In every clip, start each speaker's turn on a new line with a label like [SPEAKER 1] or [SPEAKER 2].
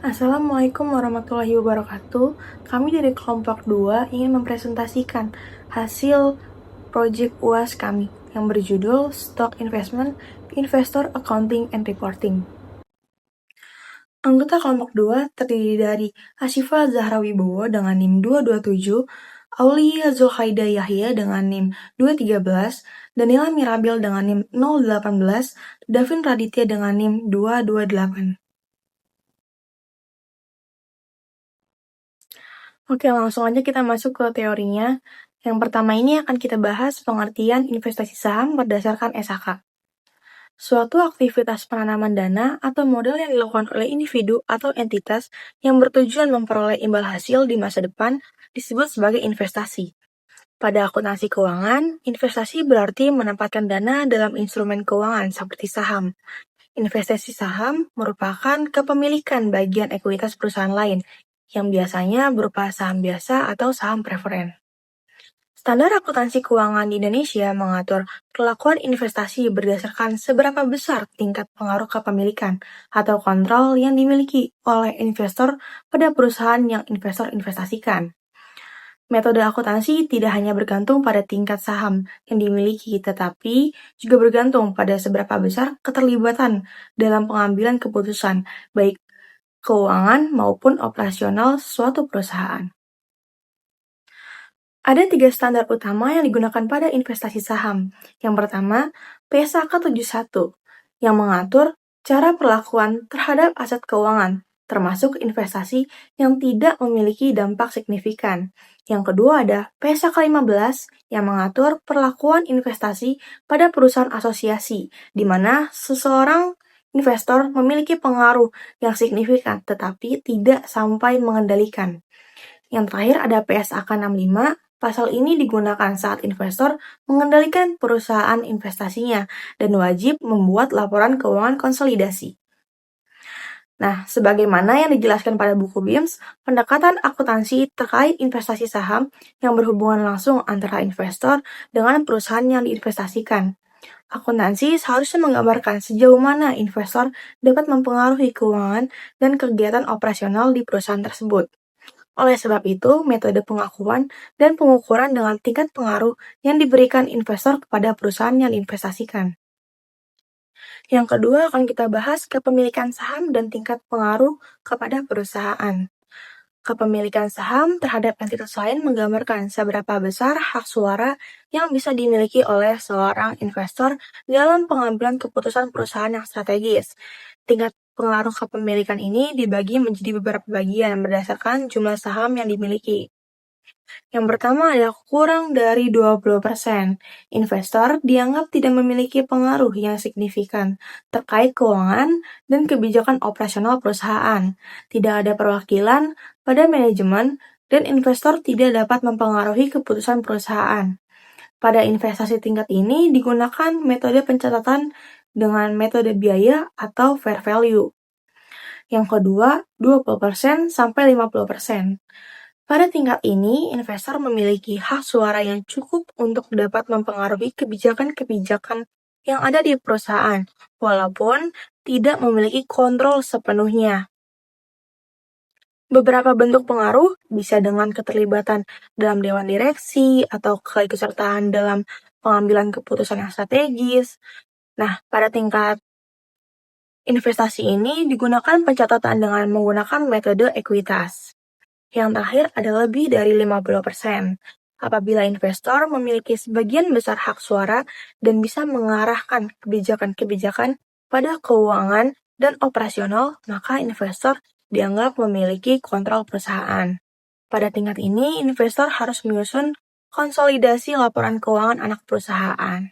[SPEAKER 1] Assalamualaikum warahmatullahi wabarakatuh. Kami dari kelompok 2 ingin mempresentasikan hasil proyek UAS kami yang berjudul Stock Investment, Investor Accounting and Reporting. Anggota kelompok 2 terdiri dari Asyifa Zahra Wibowo dengan NIM 227, Aulia Zulhaida Yahya dengan NIM 213, Danila Mirabil dengan NIM 018, Davin Raditya dengan NIM 228. Oke, langsung aja kita masuk ke teorinya. Yang pertama ini akan kita bahas pengertian investasi saham berdasarkan SHK. Suatu aktivitas penanaman dana atau modal yang dilakukan oleh individu atau entitas yang bertujuan memperoleh imbal hasil di masa depan disebut sebagai investasi. Pada akuntansi keuangan, investasi berarti menempatkan dana dalam instrumen keuangan seperti saham. Investasi saham merupakan kepemilikan bagian ekuitas perusahaan lain, yang biasanya berupa saham biasa atau saham preferen. Standar akuntansi keuangan di Indonesia mengatur perlakuan investasi berdasarkan seberapa besar tingkat pengaruh kepemilikan atau kontrol yang dimiliki oleh investor pada perusahaan yang investor investasikan. Metode akuntansi tidak hanya bergantung pada tingkat saham yang dimiliki, tetapi juga bergantung pada seberapa besar keterlibatan dalam pengambilan keputusan, baik keuangan maupun operasional suatu perusahaan. Ada 3 standar utama yang digunakan pada investasi saham. Yang pertama, PSAK 71, yang mengatur cara perlakuan terhadap aset keuangan, termasuk investasi yang tidak memiliki dampak signifikan. Yang kedua ada PSAK 15, yang mengatur perlakuan investasi pada perusahaan asosiasi, di mana seseorang investor memiliki pengaruh yang signifikan, tetapi tidak sampai mengendalikan. Yang terakhir ada PSAK 65, pasal ini digunakan saat investor mengendalikan perusahaan investasinya dan wajib membuat laporan keuangan konsolidasi. Nah, sebagaimana yang dijelaskan pada buku BIMS, pendekatan akuntansi terkait investasi saham yang berhubungan langsung antara investor dengan perusahaan yang diinvestasikan. Akuntansi seharusnya menggambarkan sejauh mana investor dapat mempengaruhi keuangan dan kegiatan operasional di perusahaan tersebut. Oleh sebab itu, metode pengakuan dan pengukuran dengan tingkat pengaruh yang diberikan investor kepada perusahaan yang diinvestasikan. Yang kedua akan kita bahas kepemilikan saham dan tingkat pengaruh kepada perusahaan. Kepemilikan saham terhadap entitas lain menggambarkan seberapa besar hak suara yang bisa dimiliki oleh seorang investor dalam pengambilan keputusan perusahaan yang strategis. Tingkat pengaruh kepemilikan ini dibagi menjadi beberapa bagian berdasarkan jumlah saham yang dimiliki. Yang pertama adalah kurang dari 20%. Investor dianggap tidak memiliki pengaruh yang signifikan terkait keuangan dan kebijakan operasional perusahaan. Tidak ada perwakilan pada manajemen dan investor tidak dapat mempengaruhi keputusan perusahaan. Pada investasi tingkat ini digunakan metode pencatatan dengan metode biaya atau fair value. Yang kedua, 20% sampai 50%. Pada tingkat ini, investor memiliki hak suara yang cukup untuk dapat mempengaruhi kebijakan-kebijakan yang ada di perusahaan, walaupun tidak memiliki kontrol sepenuhnya. Beberapa bentuk pengaruh bisa dengan keterlibatan dalam dewan direksi atau keikutsertaan dalam pengambilan keputusan yang strategis. Nah, pada tingkat investasi ini digunakan pencatatan dengan menggunakan metode ekuitas. Yang terakhir ada lebih dari 50%. Apabila investor memiliki sebagian besar hak suara dan bisa mengarahkan kebijakan-kebijakan pada keuangan dan operasional, maka investor dianggap memiliki kontrol perusahaan. Pada tingkat ini, investor harus menyusun konsolidasi laporan keuangan anak perusahaan.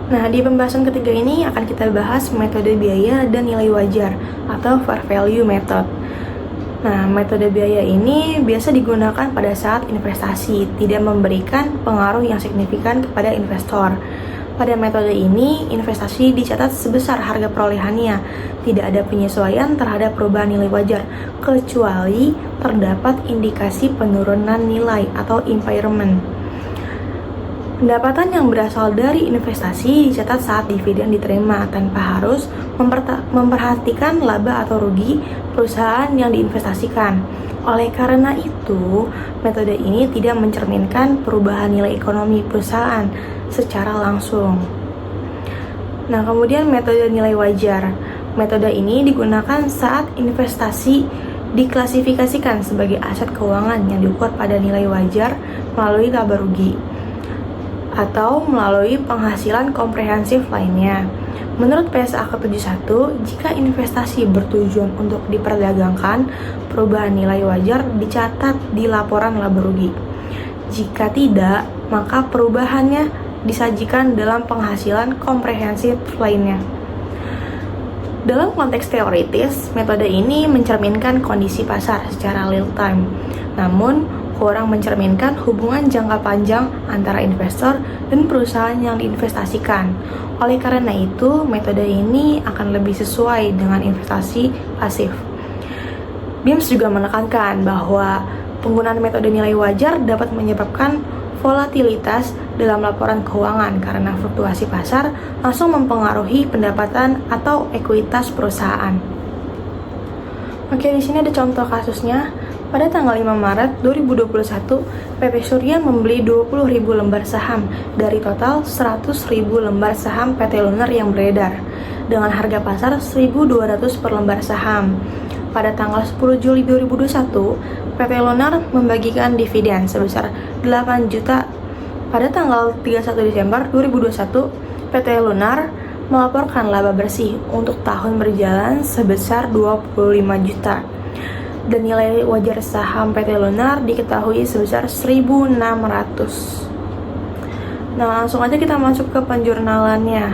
[SPEAKER 1] Nah, di pembahasan ketiga ini akan kita bahas metode biaya dan nilai wajar atau fair value method. Nah, metode biaya ini biasa digunakan pada saat investasi, tidak memberikan pengaruh yang signifikan kepada investor. Pada metode ini, investasi dicatat sebesar harga perolehannya, tidak ada penyesuaian terhadap perubahan nilai wajar, kecuali terdapat indikasi penurunan nilai atau impairment. Pendapatan yang berasal dari investasi dicatat saat dividen diterima tanpa harus memperhatikan laba atau rugi perusahaan yang diinvestasikan. Oleh karena itu, metode ini tidak mencerminkan perubahan nilai ekonomi perusahaan secara langsung. Nah, kemudian metode nilai wajar. Metode ini digunakan saat investasi diklasifikasikan sebagai aset keuangan yang diukur pada nilai wajar melalui laba rugi atau melalui penghasilan komprehensif lainnya. Menurut PSAK 71, jika investasi bertujuan untuk diperdagangkan, perubahan nilai wajar dicatat di laporan laba rugi. Jika tidak, maka perubahannya disajikan dalam penghasilan komprehensif lainnya. Dalam konteks teoritis, metode ini mencerminkan kondisi pasar secara real time. Namun, kurang mencerminkan hubungan jangka panjang antara investor dan perusahaan yang diinvestasikan. Oleh karena itu, metode ini akan lebih sesuai dengan investasi pasif. BIMS juga menekankan bahwa penggunaan metode nilai wajar dapat menyebabkan volatilitas dalam laporan keuangan karena fluktuasi pasar langsung mempengaruhi pendapatan atau ekuitas perusahaan. Oke, di sini ada contoh kasusnya. Pada tanggal 5 Maret 2021, PP Surya membeli 20.000 lembar saham dari total 100.000 lembar saham PT Lunar yang beredar dengan harga pasar 1.200 per lembar saham. Pada tanggal 10 Juli 2021, PT Lunar membagikan dividen sebesar 8 juta. Pada tanggal 31 Desember 2021, PT Lunar melaporkan laba bersih untuk tahun berjalan sebesar 25 juta. Dan nilai wajar saham PT Lunar diketahui sebesar 1.600. Nah, langsung aja kita masuk ke penjurnalannya.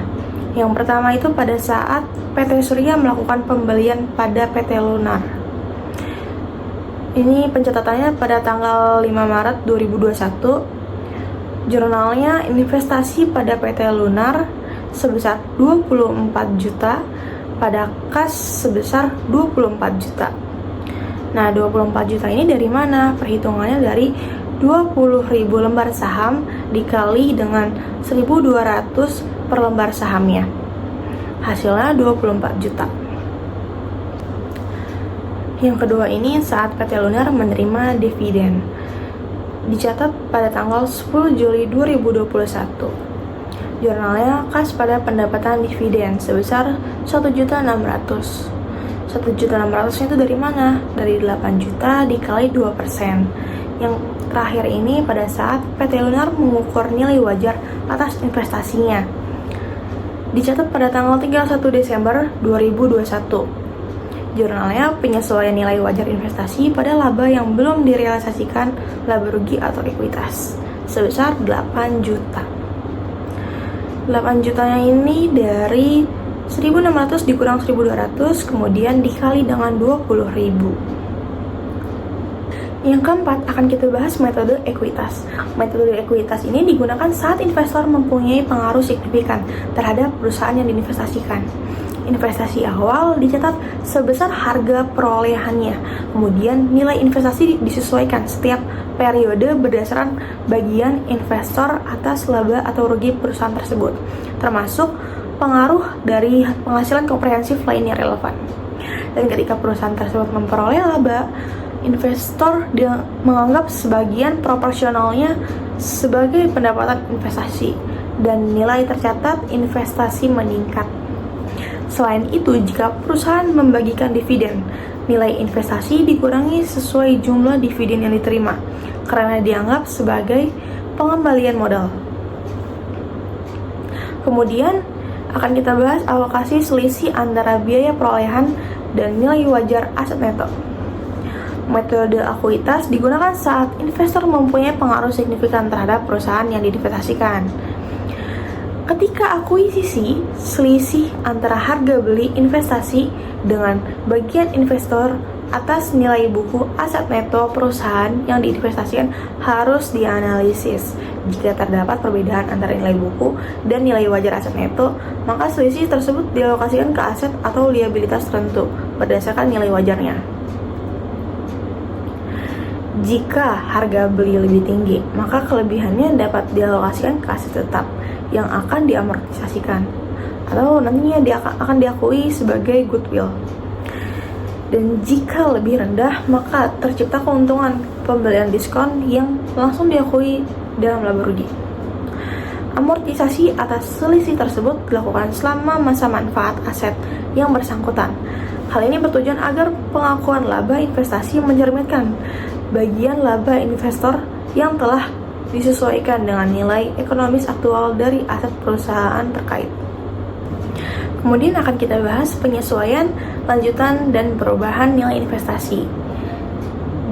[SPEAKER 1] Yang pertama itu pada saat PT Surya melakukan pembelian pada PT Lunar. Ini pencatatannya pada tanggal 5 Maret 2021. Jurnalnya investasi pada PT Lunar sebesar 24 juta, pada kas sebesar 24 juta. Nah, 24 juta ini dari mana? Perhitungannya dari 20.000 lembar saham dikali dengan 1.200 per lembar sahamnya. Hasilnya 24 juta. Yang kedua ini saat PT Lunar menerima dividen. Dicatat pada tanggal 10 Juli 2021. Jurnalnya kas pada pendapatan dividen sebesar 1.600.000. 1.600.000 itu dari mana? Dari 8 juta dikali 2%. Yang terakhir ini pada saat PT Lunar mengukur nilai wajar atas investasinya. Dicatat pada tanggal 31 Desember 2021. Jurnalnya penyesuaian nilai wajar investasi pada laba yang belum direalisasikan laba rugi atau ekuitas sebesar 8 juta. 8 jutanya ini dari 1.600 dikurang 1.200, kemudian dikali dengan 20.000. Yang keempat, akan kita bahas metode ekuitas. Metode ekuitas ini digunakan saat investor mempunyai pengaruh signifikan terhadap perusahaan yang diinvestasikan. Investasi awal dicatat sebesar harga perolehannya, kemudian nilai investasi disesuaikan setiap periode berdasarkan bagian investor atas laba atau rugi perusahaan tersebut, termasuk pengaruh dari penghasilan komprehensif lainnya relevan. Dan ketika perusahaan tersebut memperoleh laba, investor dia menganggap sebagian proporsionalnya sebagai pendapatan investasi dan nilai tercatat investasi meningkat. Selain itu, jika perusahaan membagikan dividen, nilai investasi dikurangi sesuai jumlah dividen yang diterima karena dianggap sebagai pengembalian modal. Kemudian akan kita bahas alokasi selisih antara biaya perolehan dan nilai wajar aset neto. Metode ekuitas digunakan saat investor mempunyai pengaruh signifikan terhadap perusahaan yang diinvestasikan. Ketika akuisisi, selisih antara harga beli investasi dengan bagian investor atas nilai buku aset neto perusahaan yang diinvestasikan harus dianalisis. Jika terdapat perbedaan antara nilai buku dan nilai wajar aset neto, maka selisih tersebut dialokasikan ke aset atau liabilitas tertentu berdasarkan nilai wajarnya. Jika harga beli lebih tinggi, maka kelebihannya dapat dialokasikan ke aset tetap yang akan diamortisasikan atau nantinya akan diakui sebagai goodwill. Dan jika lebih rendah, maka tercipta keuntungan pembelian diskon yang langsung diakui dalam laba rugi. Amortisasi atas selisih tersebut dilakukan selama masa manfaat aset yang bersangkutan. Hal ini bertujuan agar pengakuan laba investasi mencerminkan bagian laba investor yang telah disesuaikan dengan nilai ekonomis aktual dari aset perusahaan terkait. Kemudian akan kita bahas penyesuaian, lanjutan, dan perubahan nilai investasi.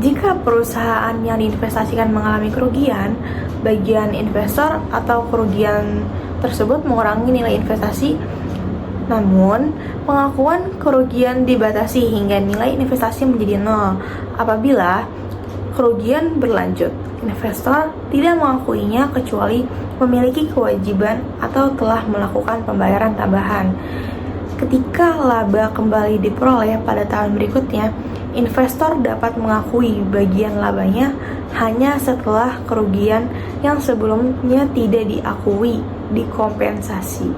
[SPEAKER 1] Jika perusahaan yang diinvestasikan mengalami kerugian, bagian investor atau kerugian tersebut mengurangi nilai investasi. Namun, pengakuan kerugian dibatasi hingga nilai investasi menjadi nol apabila kerugian berlanjut. Investor tidak mengakuinya kecuali memiliki kewajiban atau telah melakukan pembayaran tambahan. Ketika laba kembali diperoleh pada tahun berikutnya, investor dapat mengakui bagian labanya hanya setelah kerugian yang sebelumnya tidak diakui dikompensasi.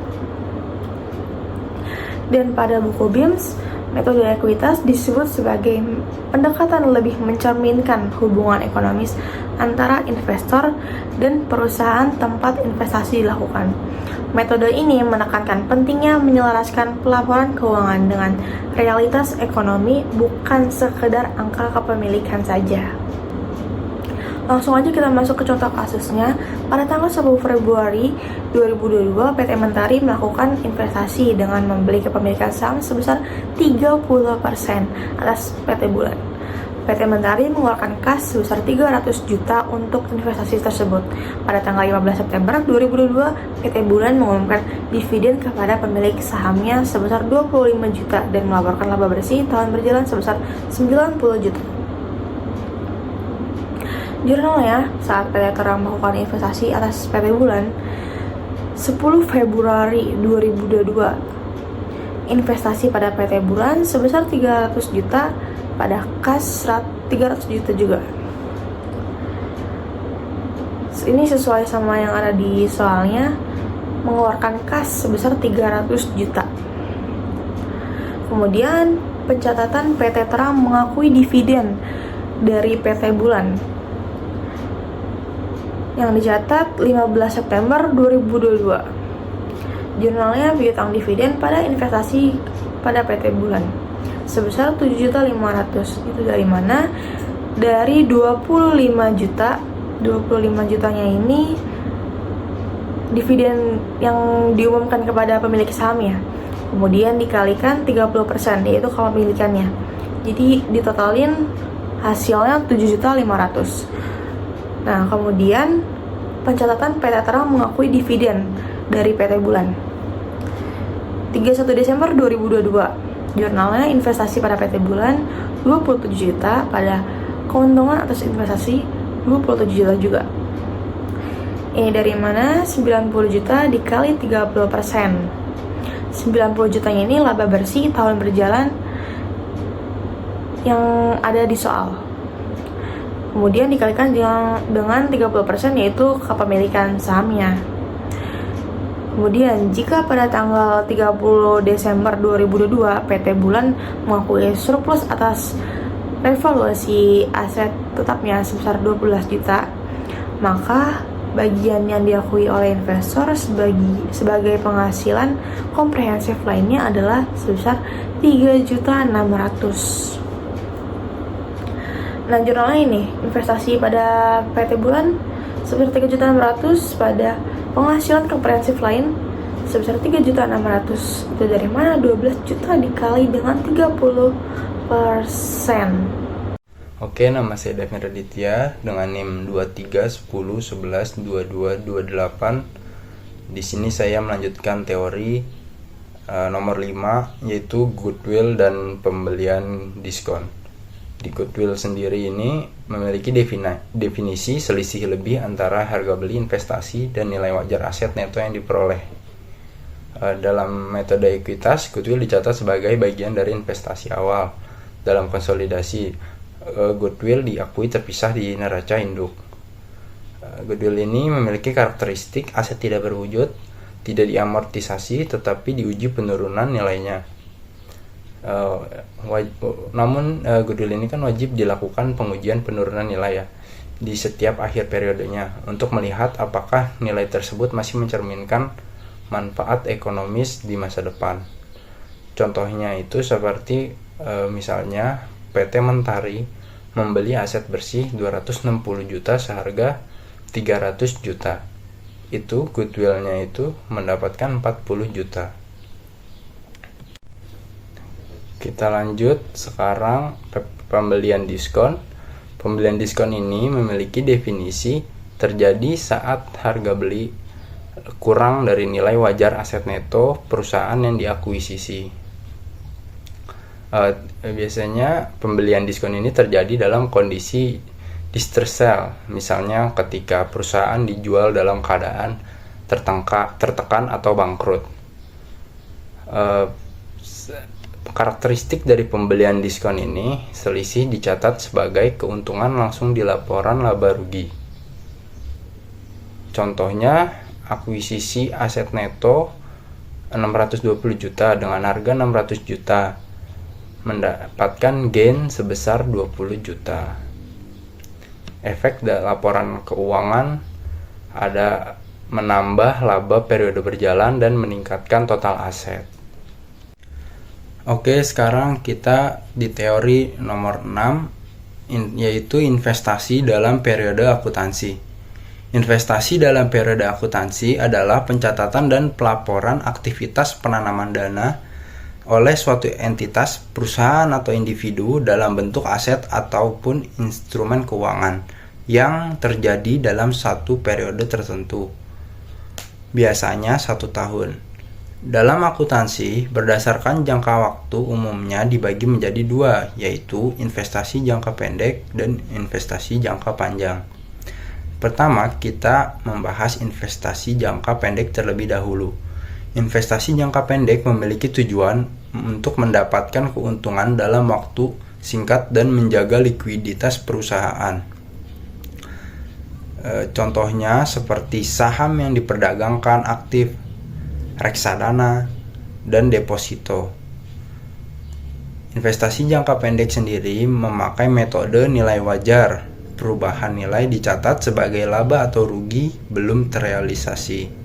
[SPEAKER 1] Dan pada buku BIMS, metode ekuitas disebut sebagai pendekatan lebih mencerminkan hubungan ekonomis antara investor dan perusahaan tempat investasi dilakukan. Metode ini menekankan pentingnya menyelaraskan pelaporan keuangan dengan realitas ekonomi, bukan sekedar angka kepemilikan saja. Langsung aja kita masuk ke contoh kasusnya. Pada tanggal 10 Februari 2022, PT Mentari melakukan investasi dengan membeli kepemilikan saham sebesar 30% atas PT Bulan. PT Mentari mengeluarkan kas sebesar 300 juta untuk investasi tersebut. Pada tanggal 15 September 2022, PT Bulan mengumumkan dividen kepada pemilik sahamnya sebesar 25 juta dan melaporkan laba bersih tahun berjalan sebesar 90 juta. Jurnalnya, saat PT Terang melakukan investasi atas PT Bulan 10 Februari 2022, investasi pada PT Bulan sebesar 300 juta, pada kas 300 juta juga. Ini sesuai sama yang ada di soalnya, mengeluarkan kas sebesar 300 juta. Kemudian pencatatan PT Terang mengakui dividen dari PT Bulan yang dicatat 15 September 2022. Jurnalnya piutang dividen pada investasi pada PT Bulan sebesar 7.500.000. Itu dari mana? Dari 25 juta. 25 jutanya ini dividen yang diumumkan kepada pemilik sahamnya. Kemudian dikalikan 30%, yaitu kepemilikannya. Jadi ditotalin hasilnya 7.500.000. Nah, kemudian pencatatan PT Terang mengakui dividen dari PT Bulan 31 Desember 2022. Jurnalnya investasi pada PT Bulan 27 juta, pada keuntungan atas investasi 27 juta juga. Ini dari mana? 90 juta dikali 30%. 90 jutanya ini laba bersih tahun berjalan yang ada di soal. Kemudian dikalikan dengan 30%, yaitu kepemilikan sahamnya. Kemudian jika pada tanggal 30 Desember 2022 PT Bulan mengakui surplus atas revaluasi aset tetapnya sebesar 12 juta, maka bagian yang diakui oleh investor sebagai penghasilan komprehensif lainnya adalah sebesar 3.600.000. Nah, jurnalnya ini investasi pada PT Bulan sebesar 3.600.000, pada penghasilan komprehensif lain sebesar 3.600.000. Itu dari mana? 12 juta dikali dengan 30%.
[SPEAKER 2] Oke, nama saya David Raditya dengan NIM 2310112228. Di sini saya melanjutkan teori nomor 5, yaitu goodwill dan pembelian diskon. Di goodwill sendiri ini memiliki definisi selisih lebih antara harga beli investasi dan nilai wajar aset neto yang diperoleh. Dalam metode ekuitas, goodwill dicatat sebagai bagian dari investasi awal. Dalam konsolidasi, goodwill diakui terpisah di neraca induk. Goodwill ini memiliki karakteristik aset tidak berwujud, tidak diamortisasi, tetapi diuji penurunan nilainya. Namun goodwill ini kan wajib dilakukan pengujian penurunan nilai ya di setiap akhir periodenya untuk melihat apakah nilai tersebut masih mencerminkan manfaat ekonomis di masa depan. Contohnya itu seperti misalnya PT Mentari membeli aset bersih 260 juta seharga 300 juta. Itu goodwill-nya itu mendapatkan 40 juta. Kita lanjut sekarang pembelian diskon. Pembelian diskon ini memiliki definisi terjadi saat harga beli kurang dari nilai wajar aset neto perusahaan yang diakuisisi. Biasanya pembelian diskon ini terjadi dalam kondisi distress sell, misalnya ketika perusahaan dijual dalam keadaan tertekan atau bangkrut. Karakteristik dari pembelian diskon ini, selisih dicatat sebagai keuntungan langsung di laporan laba rugi. Contohnya, akuisisi aset neto 620 juta dengan harga 600 juta mendapatkan gain sebesar 20 juta. Efek dari laporan keuangan ada menambah laba periode berjalan dan meningkatkan total aset. Oke, sekarang kita di teori nomor 6 yaitu investasi dalam periode akuntansi. Investasi dalam periode akuntansi adalah pencatatan dan pelaporan aktivitas penanaman dana oleh suatu entitas, perusahaan atau individu dalam bentuk aset ataupun instrumen keuangan yang terjadi dalam satu periode tertentu, biasanya 1 tahun. Dalam akuntansi, berdasarkan jangka waktu umumnya dibagi menjadi 2, yaitu investasi jangka pendek dan investasi jangka panjang. Pertama, kita membahas investasi jangka pendek terlebih dahulu. Investasi jangka pendek memiliki tujuan untuk mendapatkan keuntungan dalam waktu singkat dan menjaga likuiditas perusahaan. Contohnya seperti saham yang diperdagangkan aktif, reksadana, dan deposito. Investasi jangka pendek sendiri memakai metode nilai wajar. Perubahan nilai dicatat sebagai laba atau rugi belum terrealisasi.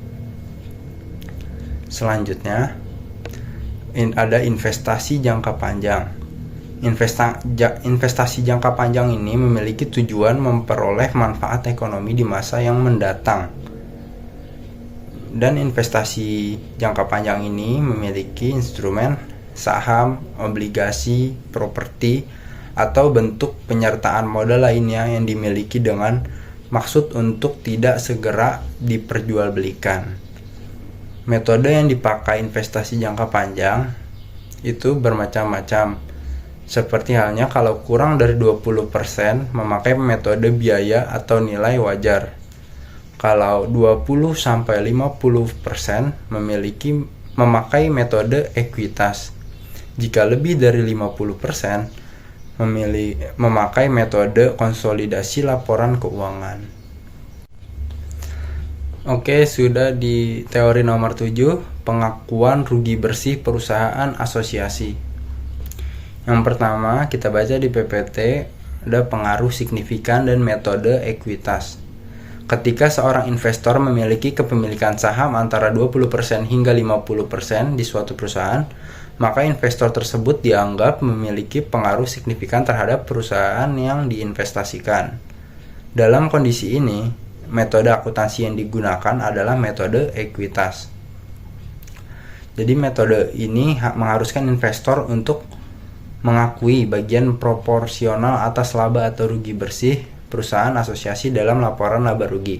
[SPEAKER 2] Selanjutnya, ada investasi jangka panjang. Investasi jangka panjang ini memiliki tujuan memperoleh manfaat ekonomi di masa yang mendatang. Dan investasi jangka panjang ini memiliki instrumen saham, obligasi, properti, atau bentuk penyertaan modal lainnya yang dimiliki dengan maksud untuk tidak segera diperjualbelikan. Metode yang dipakai investasi jangka panjang itu bermacam-macam. Seperti halnya kalau kurang dari 20% memakai metode biaya atau nilai wajar. Kalau 20-50% memakai metode ekuitas. Jika lebih dari 50% memakai metode konsolidasi laporan keuangan. Oke, sudah di teori nomor 7, pengakuan rugi bersih perusahaan asosiasi. Yang pertama, kita baca di PPT, ada pengaruh signifikan dan metode ekuitas. Ketika seorang investor memiliki kepemilikan saham antara 20% hingga 50% di suatu perusahaan, maka investor tersebut dianggap memiliki pengaruh signifikan terhadap perusahaan yang diinvestasikan. Dalam kondisi ini, metode akuntansi yang digunakan adalah metode ekuitas. Jadi metode ini mengharuskan investor untuk mengakui bagian proporsional atas laba atau rugi bersih perusahaan asosiasi dalam laporan laba rugi.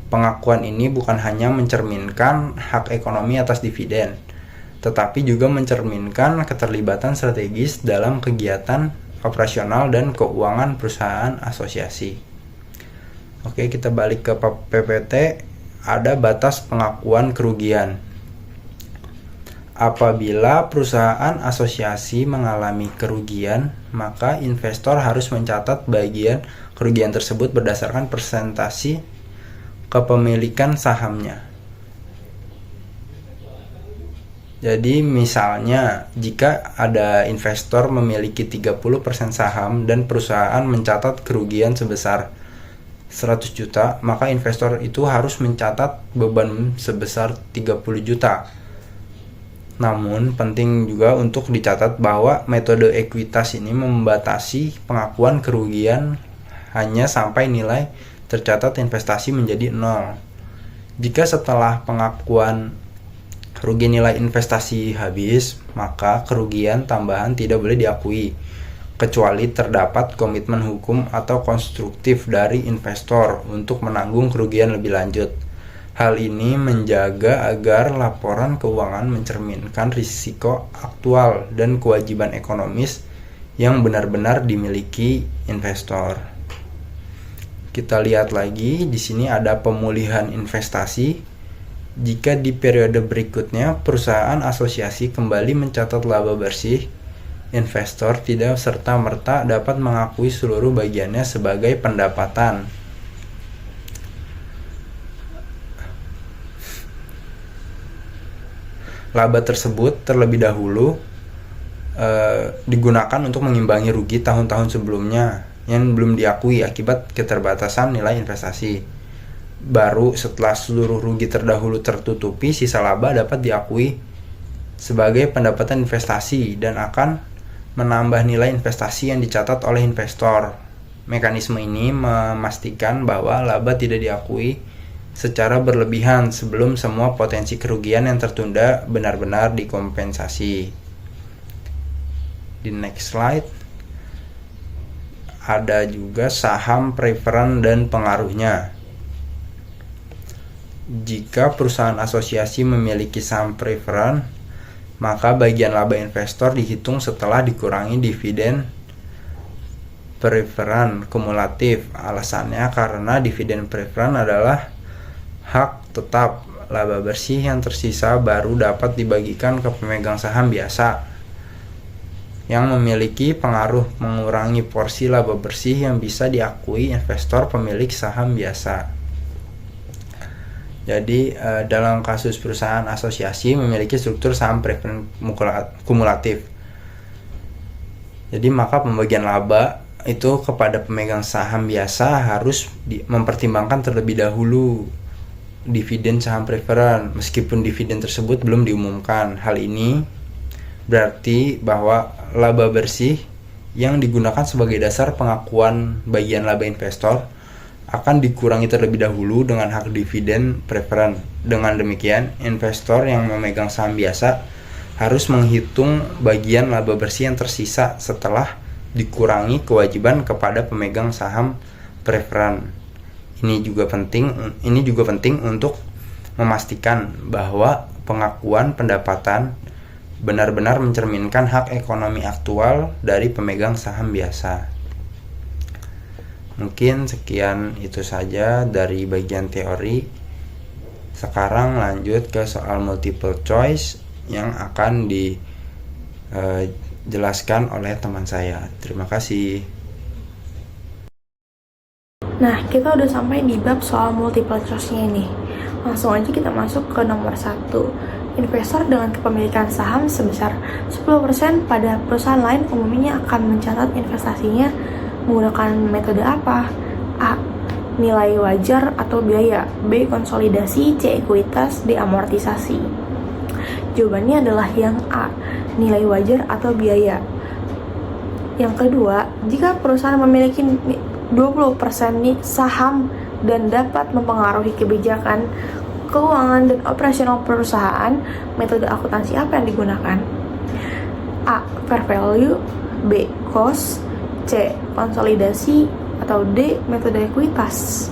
[SPEAKER 2] Pengakuan ini bukan hanya mencerminkan hak ekonomi atas dividen, tetapi juga mencerminkan keterlibatan strategis dalam kegiatan operasional dan keuangan perusahaan asosiasi. Oke, kita balik ke PPT. Ada batas pengakuan kerugian. Apabila perusahaan asosiasi mengalami kerugian, maka investor harus mencatat bagian kerugian tersebut berdasarkan persentase kepemilikan sahamnya. Jadi misalnya jika ada investor memiliki 30% saham dan perusahaan mencatat kerugian sebesar 100 juta, maka investor itu harus mencatat beban sebesar 30 juta. Namun penting juga untuk dicatat bahwa metode ekuitas ini membatasi pengakuan kerugian hanya sampai nilai tercatat investasi menjadi 0. Jika setelah pengakuan kerugian nilai investasi habis, maka kerugian tambahan tidak boleh diakui, kecuali terdapat komitmen hukum atau konstruktif dari investor untuk menanggung kerugian lebih lanjut. Hal ini menjaga agar laporan keuangan mencerminkan risiko aktual dan kewajiban ekonomis yang benar-benar dimiliki investor. Kita lihat lagi, di sini ada pemulihan investasi. Jika di periode berikutnya perusahaan asosiasi kembali mencatat laba bersih, investor tidak serta-merta dapat mengakui seluruh bagiannya sebagai pendapatan. Laba tersebut terlebih dahulu digunakan untuk mengimbangi rugi tahun-tahun sebelumnya yang belum diakui akibat keterbatasan nilai investasi. Baru setelah seluruh rugi terdahulu tertutupi, sisa laba dapat diakui sebagai pendapatan investasi dan akan menambah nilai investasi yang dicatat oleh investor. Mekanisme ini memastikan bahwa laba tidak diakui secara berlebihan sebelum semua potensi kerugian yang tertunda benar-benar dikompensasi. Di next slide ada juga saham preferen dan pengaruhnya. Jika perusahaan asosiasi memiliki saham preferen, maka bagian laba investor dihitung setelah dikurangi dividen preferen kumulatif. Alasannya karena dividen preferen adalah hak tetap. Laba bersih yang tersisa baru dapat dibagikan ke pemegang saham biasa yang memiliki pengaruh mengurangi porsi laba bersih yang bisa diakui investor pemilik saham biasa. Jadi dalam kasus perusahaan asosiasi memiliki struktur saham preferen kumulatif. Jadi maka pembagian laba itu kepada pemegang saham biasa harus mempertimbangkan terlebih dahulu dividen saham preferen meskipun dividen tersebut belum diumumkan. Hal ini berarti bahwa laba bersih yang digunakan sebagai dasar pengakuan bagian laba investor akan dikurangi terlebih dahulu dengan hak dividen preferen. Dengan demikian, investor yang memegang saham biasa harus menghitung bagian laba bersih yang tersisa setelah dikurangi kewajiban kepada pemegang saham preferen. Ini juga penting untuk memastikan bahwa pengakuan pendapatan benar-benar mencerminkan hak ekonomi aktual dari pemegang saham biasa. Mungkin sekian itu saja dari bagian teori. Sekarang lanjut ke soal multiple choice yang akan dijelaskan oleh teman saya. Terima kasih.
[SPEAKER 1] Nah, kita udah sampai di bab soal multiple choice-nya ini. Langsung aja kita masuk ke nomor 1. Investor dengan kepemilikan saham sebesar 10% pada perusahaan lain umumnya akan mencatat investasinya menggunakan metode apa? A. Nilai wajar atau biaya. B. Konsolidasi. C. Ekuitas. D. Amortisasi. Jawabannya adalah yang A. Nilai wajar atau biaya. Yang kedua, jika perusahaan memiliki 20% saham dan dapat mempengaruhi kebijakan keuangan dan operasional perusahaan, metode akuntansi apa yang digunakan? A. Fair value. B. Cost. C. Konsolidasi. Atau D. Metode ekuitas.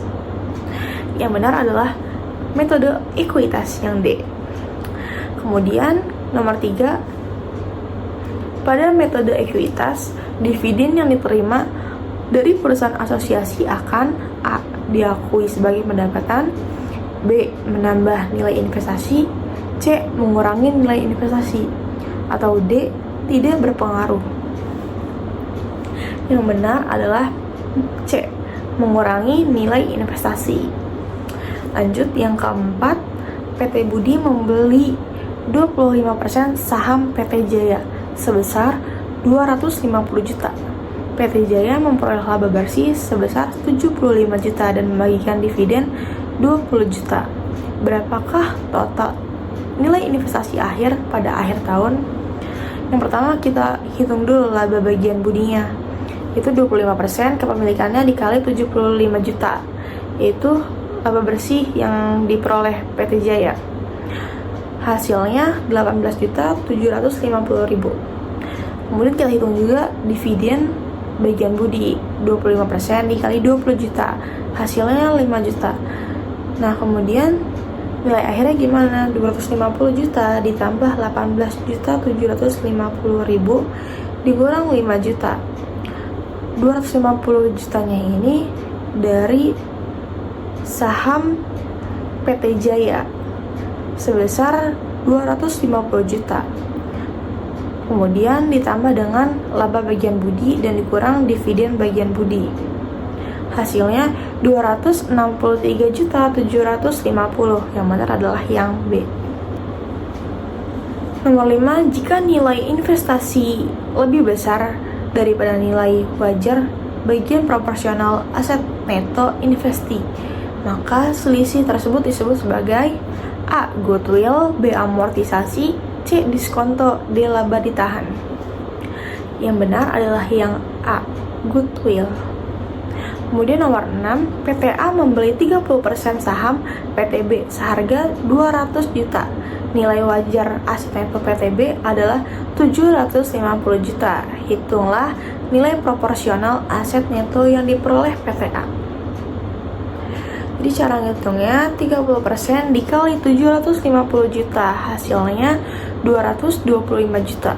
[SPEAKER 1] Yang benar adalah metode ekuitas yang D. Kemudian nomor 3, pada metode ekuitas, dividen yang diterima dari perusahaan asosiasi akan A. diakui sebagai pendapatan, B. menambah nilai investasi, C. Mengurangi nilai investasi, atau D. Tidak berpengaruh. Yang benar adalah C. Mengurangi nilai investasi. Lanjut yang keempat, PT Budi membeli 25% saham PT Jaya sebesar 250 juta. PT Jaya memperoleh laba bersih sebesar 75 juta dan membagikan dividen 20 juta. Berapakah total nilai investasi akhir pada akhir tahun? Yang pertama kita hitung dulu laba bagian budinya. Itu 25% kepemilikannya dikali 75 juta. Yaitu laba bersih yang diperoleh PT Jaya. Hasilnya 18.750.000. Kemudian kita hitung juga dividen bagian budi, 25% dikali 20 juta. Hasilnya 5 juta. Nah, kemudian nilai akhirnya gimana? 250 juta ditambah 18.750.000 dikurang 5 juta. 250 jutanya ini dari saham PT Jaya sebesar 250 juta. Kemudian ditambah dengan laba bagian budi dan dikurang dividen bagian budi. Hasilnya 263.750. Yang benar adalah yang B. Nomor 5, jika nilai investasi lebih besar daripada nilai wajar bagian proporsional aset neto investi, maka selisih tersebut disebut sebagai A. Goodwill, B. Amortisasi, C. Diskonto, D. Laba ditahan. Yang benar adalah yang A. Goodwill. Kemudian nomor 6, PTA membeli 30% saham PTB seharga 200 juta. Nilai wajar aset neto PTB adalah 750 juta. Hitunglah nilai proporsional aset neto yang diperoleh PTA. Jadi cara ngitungnya 30% dikali 750 juta, hasilnya 225 juta.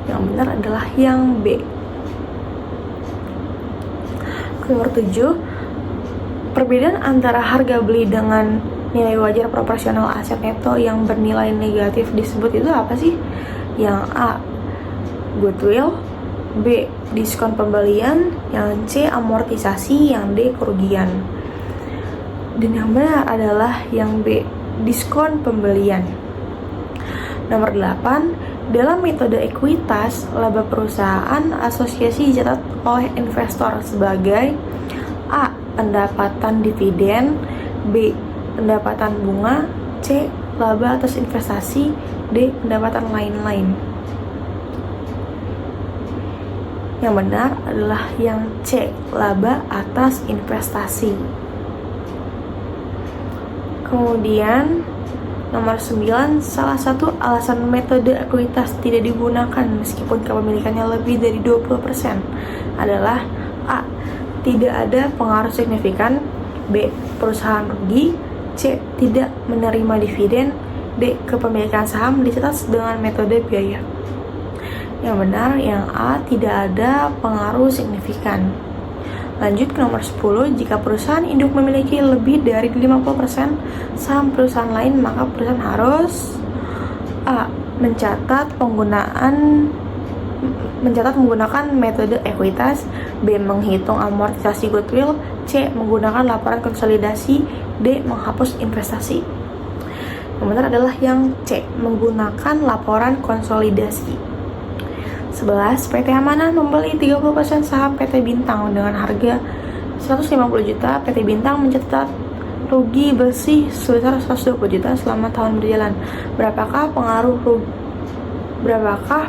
[SPEAKER 1] Yang benar adalah yang B. Nomor 7, perbedaan antara harga beli dengan nilai wajar proporsional aset neto yang bernilai negatif disebut itu apa sih? Yang A. Goodwill, B. Diskon pembelian, yang C. Amortisasi, yang D. Kerugian. Dan yang benar adalah yang B. Diskon pembelian. Nomor 8, dalam metode ekuitas, laba perusahaan asosiasi dicatat oleh investor sebagai A. Pendapatan dividen, B. Pendapatan bunga, C. Laba atas investasi, D. Pendapatan lain-lain. Yang benar adalah yang C. Laba atas investasi. Kemudian nomor 9, salah satu alasan metode ekuitas tidak digunakan meskipun kepemilikannya lebih dari 20% adalah A. Tidak ada pengaruh signifikan, B. Perusahaan rugi, C. Tidak menerima dividen, D. Kepemilikan saham dicatat dengan metode biaya. Yang benar yang A. Tidak ada pengaruh signifikan. Lanjut ke nomor 10, jika perusahaan induk memiliki lebih dari 50% saham perusahaan lain, maka perusahaan harus A. Mencatat menggunakan metode ekuitas, B. Menghitung amortisasi goodwill, C. Menggunakan laporan konsolidasi, D. Menghapus investasi. Yang benar adalah yang C. Menggunakan laporan konsolidasi. 11, PT Amanah membeli 30% saham PT Bintang dengan harga 150 juta. PT Bintang mencatat rugi bersih sebesar 120 juta selama tahun berjalan. Berapakah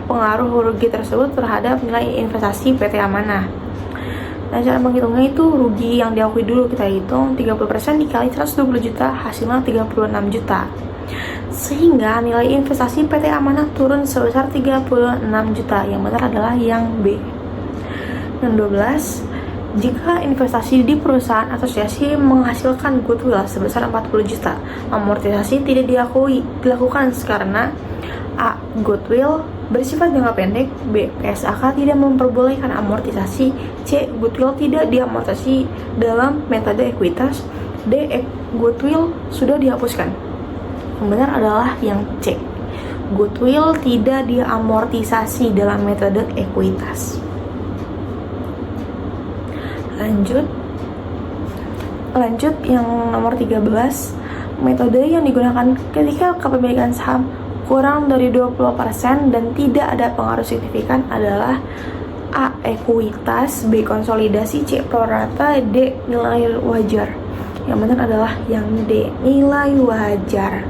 [SPEAKER 1] pengaruh rugi tersebut terhadap nilai investasi PT Amanah? Nah, cara menghitungnya itu rugi yang diakui dulu kita hitung 30% dikali 120 juta, hasilnya 36 juta. Sehingga nilai investasi PT Amanah turun sebesar 36 juta. Yang benar adalah yang B. Yang 12, jika investasi di perusahaan asosiasi menghasilkan goodwill sebesar 40 juta, amortisasi tidak dilakukan karena A. Goodwill bersifat jangka pendek, B. PSAK tidak memperbolehkan amortisasi, C. Goodwill tidak diamortisasi dalam metode ekuitas, D. Goodwill sudah dihapuskan. Yang benar adalah yang C. Goodwill tidak diamortisasi dalam metode ekuitas. Lanjut yang nomor 13. Metode yang digunakan ketika kepemilikan saham kurang dari 20% dan tidak ada pengaruh signifikan adalah A. Ekuitas, B. Konsolidasi, C. Prorata, D. Nilai wajar. Yang benar adalah yang D. Nilai wajar.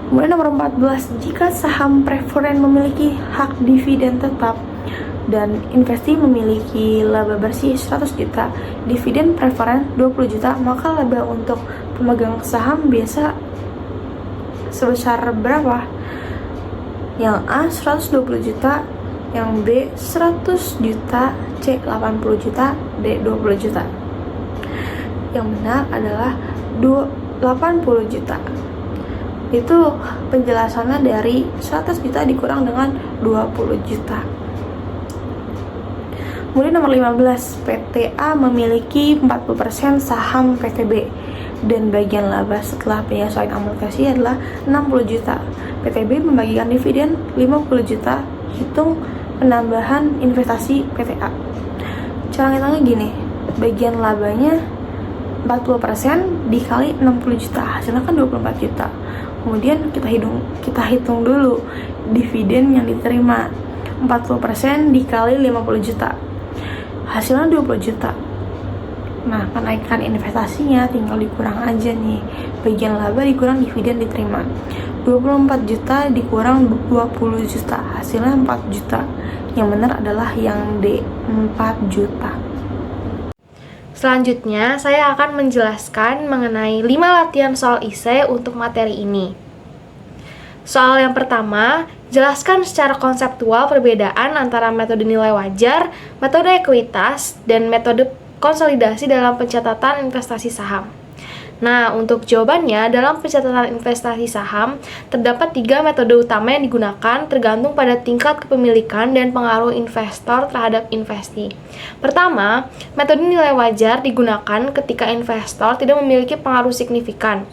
[SPEAKER 1] Kemudian nomor 14. Jika saham preferen memiliki hak dividen tetap dan investi memiliki laba bersih 100 juta, dividen preferen 20 juta, maka laba untuk pemegang saham biasa sebesar berapa? Yang A 120 juta, yang B 100 juta, C 80 juta, D 20 juta. Yang benar adalah 80 juta. Itu penjelasannya dari 100 juta dikurang dengan 20 juta. Kemudian nomor 15, PTA memiliki 40% saham PTB dan bagian laba setelah penyesuaian amortisasi adalah 60 juta. PTB membagikan dividen 50 juta, hitung penambahan investasi PTA. Cara ngitungnya gini, bagian labanya 40% dikali 60 juta, hasilnya kan 24 juta. Kemudian kita hitung dulu dividen yang diterima, 40% dikali 50 juta, hasilnya 20 juta. Nah, kenaikan investasinya tinggal dikurang aja nih, bagian laba dikurang dividen diterima. 24 juta dikurang 20 juta, hasilnya 4 juta. Yang benar adalah yang D, 4 juta.
[SPEAKER 3] Selanjutnya, saya akan menjelaskan mengenai 5 latihan soal esai untuk materi ini. Soal yang pertama, jelaskan secara konseptual perbedaan antara metode nilai wajar, metode ekuitas, dan metode konsolidasi dalam pencatatan investasi saham. Nah, untuk jawabannya, dalam pencatatan investasi saham, terdapat 3 metode utama yang digunakan tergantung pada tingkat kepemilikan dan pengaruh investor terhadap investasi. Pertama, metode nilai wajar digunakan ketika investor tidak memiliki pengaruh signifikan.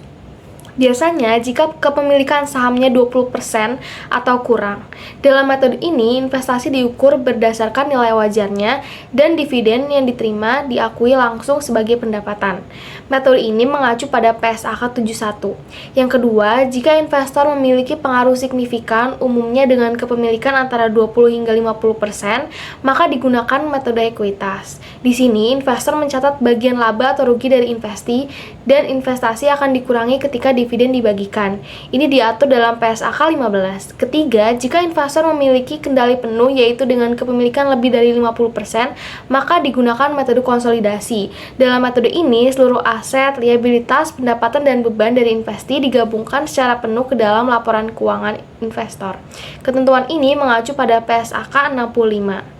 [SPEAKER 3] Biasanya jika kepemilikan sahamnya 20% atau kurang. Dalam metode ini, investasi diukur berdasarkan nilai wajarnya dan dividen yang diterima diakui langsung sebagai pendapatan. Metode ini mengacu pada PSAK 71. Yang kedua, jika investor memiliki pengaruh signifikan umumnya dengan kepemilikan antara 20 hingga 50%, maka digunakan metode ekuitas. Di sini, investor mencatat bagian laba atau rugi dari investasi dan investasi akan dikurangi ketika dividen dibagikan. Ini diatur dalam PSAK 15. Ketiga, jika investor memiliki kendali penuh yaitu dengan kepemilikan lebih dari 50%, maka digunakan metode konsolidasi. Dalam metode ini, seluruh aset, liabilitas, pendapatan, dan beban dari investasi digabungkan secara penuh ke dalam laporan keuangan investor. Ketentuan ini mengacu pada PSAK 65.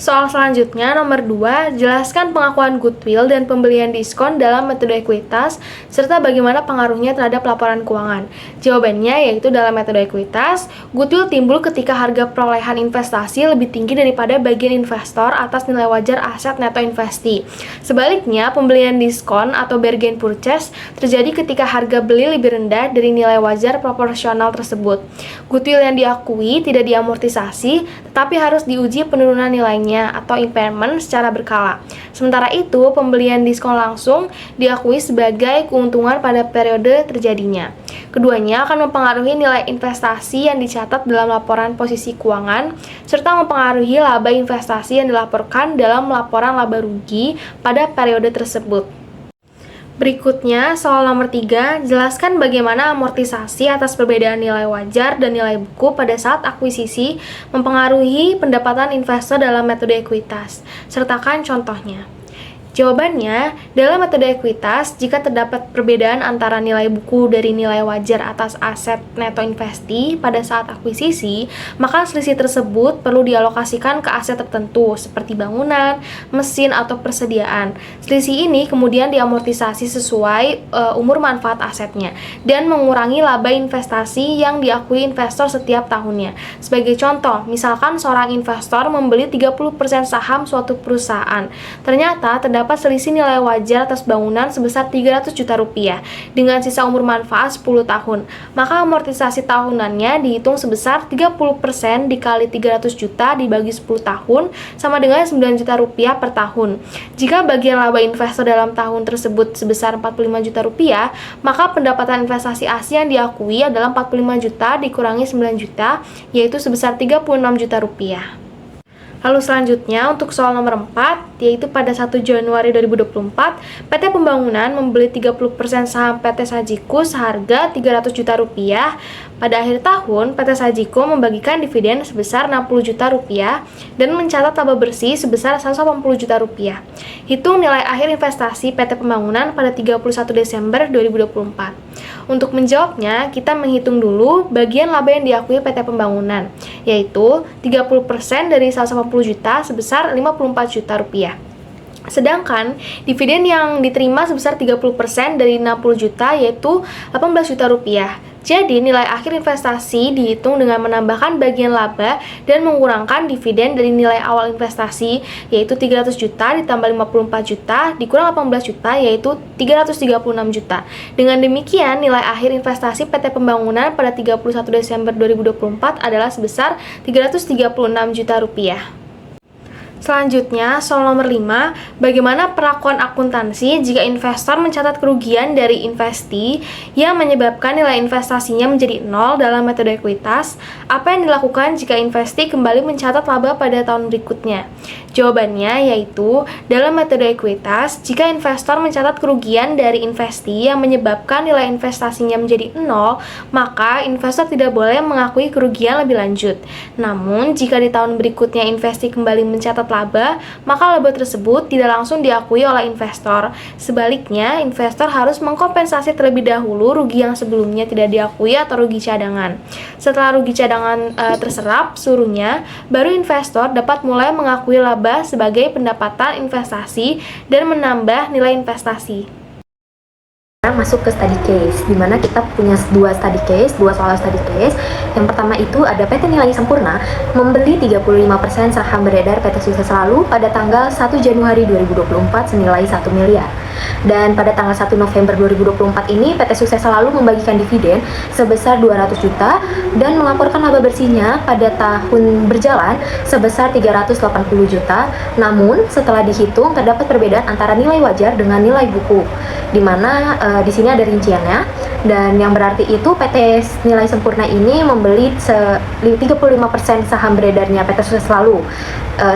[SPEAKER 3] Soal selanjutnya, nomor 2, jelaskan pengakuan goodwill dan pembelian diskon dalam metode ekuitas, serta bagaimana pengaruhnya terhadap laporan keuangan. Jawabannya yaitu dalam metode ekuitas, goodwill timbul ketika harga perolehan investasi lebih tinggi daripada bagian investor atas nilai wajar aset neto investasi. Sebaliknya, pembelian diskon atau bargain purchase terjadi ketika harga beli lebih rendah dari nilai wajar proporsional tersebut. Goodwill yang diakui tidak diamortisasi, tetapi harus diuji penurunan nilainya atau impairment secara berkala. Sementara itu, pembelian diskon langsung diakui sebagai keuntungan pada periode terjadinya. Keduanya akan mempengaruhi nilai investasi yang dicatat dalam laporan posisi keuangan, serta mempengaruhi laba investasi yang dilaporkan dalam laporan laba rugi pada periode tersebut. Berikutnya, soal nomor 3, jelaskan bagaimana amortisasi atas perbedaan nilai wajar dan nilai buku pada saat akuisisi mempengaruhi pendapatan investor dalam metode ekuitas. Sertakan contohnya. Jawabannya, dalam metode ekuitas, jika terdapat perbedaan antara nilai buku dari nilai wajar atas aset neto investasi pada saat akuisisi, maka selisih tersebut perlu dialokasikan ke aset tertentu seperti bangunan, mesin, atau persediaan. Selisih ini kemudian diamortisasi sesuai umur manfaat asetnya dan mengurangi laba investasi yang diakui investor setiap tahunnya. Sebagai contoh, misalkan seorang investor membeli 30% saham suatu perusahaan. Ternyata terdapat terdapat selisih nilai wajar atas bangunan sebesar 300 juta rupiah dengan sisa umur manfaat 10 tahun. Maka amortisasi tahunannya dihitung sebesar 30% dikali 300 juta dibagi 10 tahun sama dengan 9 juta rupiah per tahun. Jika bagian laba investor dalam tahun tersebut sebesar 45 juta rupiah, maka pendapatan investasi asli yang diakui adalah 45 juta dikurangi 9 juta, yaitu sebesar 36 juta rupiah. Lalu selanjutnya untuk soal nomor 4, yaitu pada 1 Januari 2024, PT Pembangunan membeli 30% saham PT Sajiko seharga 300 juta rupiah. Pada akhir tahun, PT Sajiko membagikan dividen sebesar 60 juta rupiah dan mencatat laba bersih sebesar 180 juta rupiah. Hitung nilai akhir investasi PT Pembangunan pada 31 Desember 2024. Untuk menjawabnya, kita menghitung dulu bagian laba yang diakui PT Pembangunan, yaitu 30% dari 180 juta sebesar 54 juta rupiah. Sedangkan dividen yang diterima sebesar 30% dari 60 juta yaitu 18 juta rupiah. Jadi nilai akhir investasi dihitung dengan menambahkan bagian laba dan mengurangkan dividen dari nilai awal investasi yaitu 300 juta ditambah 54 juta dikurang 18 juta yaitu 336 juta. Dengan demikian nilai akhir investasi PT Pembangunan pada 31 Desember 2024 adalah sebesar 336 juta rupiah. Selanjutnya, soal nomor 5, bagaimana perlakuan akuntansi jika investor mencatat kerugian dari investi yang menyebabkan nilai investasinya menjadi nol dalam metode ekuitas? Apa yang dilakukan jika investi kembali mencatat laba pada tahun berikutnya? Jawabannya yaitu, dalam metode ekuitas, jika investor mencatat kerugian dari investi yang menyebabkan nilai investasinya menjadi nol, maka investor tidak boleh mengakui kerugian lebih lanjut. Namun, jika di tahun berikutnya investi kembali mencatat laba, maka laba tersebut tidak langsung diakui oleh investor. Sebaliknya, investor harus mengkompensasi terlebih dahulu rugi yang sebelumnya tidak diakui atau rugi cadangan. Setelah rugi cadangan terserap seluruhnya, baru investor dapat mulai mengakui laba sebagai pendapatan investasi dan menambah nilai investasi.
[SPEAKER 4] Masuk ke study case, di mana kita punya dua soal study case. Yang pertama itu ada PT Nilai Sempurna membeli 35% saham beredar PT Sukses Selalu pada tanggal 1 Januari 2024 senilai 1 miliar. Dan pada tanggal 1 November 2024 ini PT Sukses Selalu membagikan dividen sebesar 200 juta dan melaporkan laba bersihnya pada tahun berjalan sebesar 380 juta. Namun setelah dihitung terdapat perbedaan antara nilai wajar dengan nilai buku, di mana di sini ada rinciannya, dan yang berarti itu PT Nilai Sempurna ini membeli 35% saham beredarnya PT Sukses Selalu